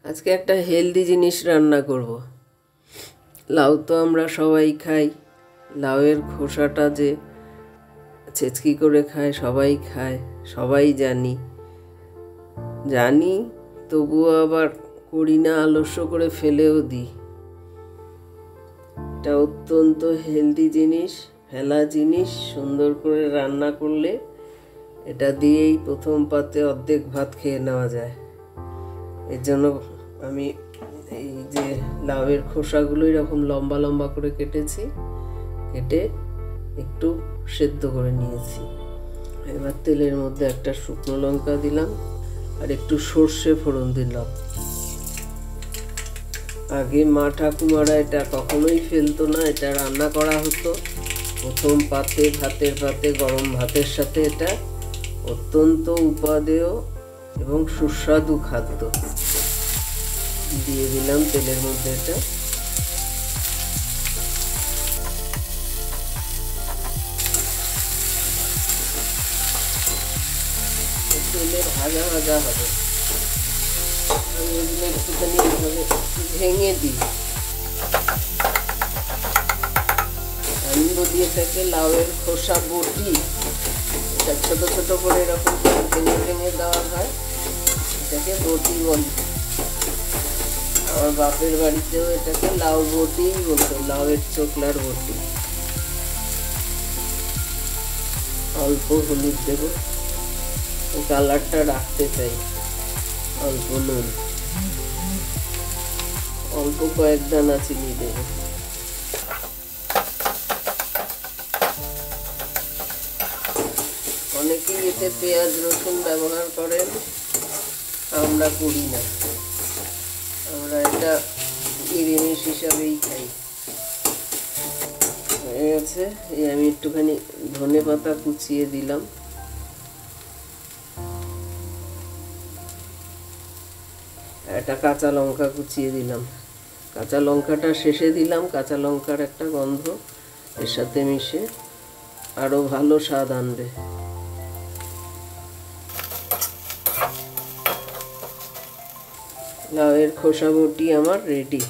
আজকে একটা হেলদি জিনিস রান্না করব। লাউ তো আমরা সবাই খাই। লাউয়ের খোসাটা যে ছেঁচকি করে খায়, সবাই জানি, তবুও আবার করি না, আলস্য করে ফেলেও দিই। এটা অত্যন্ত হেলদি জিনিস, ফেলা জিনিস। সুন্দর করে রান্না করলে এটা দিয়েই প্রথম পাতে অর্ধেক ভাত খেয়ে নেওয়া যায়। এর জন্য আমি এই যে লাউয়ের খোসাগুলো এরকম লম্বা লম্বা করে কেটে একটু সেদ্ধ করে নিয়েছি। এবার তেলের মধ্যে একটা শুকনো লঙ্কা দিলাম আর একটু সর্ষে ফোড়ন দিলাম। আগে মা ঠাকুমারা এটা কখনোই ফেলতো না, এটা রান্না করা হতো প্রথম পাতে, ভাতের পাতে, গরম ভাতের সাথে। এটা অত্যন্ত উপাদেয় এবং সুস্বাদু খাদ্য। দিয়ে দিলাম তেলের মধ্যে এটা। তেলে ভাজা ভাজা হবে। আমি এগুলো একটুখানি এইভাবে ভেঙে দিই। আমি বলি এটাকে লাউয়ের খোসা বটি। এটা ছোট ছোট করে এরকম ভেঙে ভেঙে দেওয়া হয়, এটাকে বটি বলি। আমার বাপের বাড়িতেও এটাকে লাউ বটিই বলতো, লাউয়ের চোখলার বটি। অল্প হলুদ দেব, কালারটা রাখতে চাই। অল্প নুন, অল্প কয়েক দানা চিনি দেব। অনেকেই এতে পেঁয়াজ রসুন ব্যবহার করেন, আমরা করি না। আমরা এটা নিরামিষ হিসাবেই খাই। হয়ে গেছে। এই আমি একটুখানি ধনে পাতা কুচিয়ে দিলাম। একটা কাঁচা লঙ্কা কুচিয়ে দিলাম। কাঁচা লঙ্কাটা শেষে দিলাম, কাঁচা লঙ্কার একটা গন্ধ এর সাথে মিশে আরো ভালো স্বাদ আনবে। লাউয়ের খোসা বটি আমার রেডি।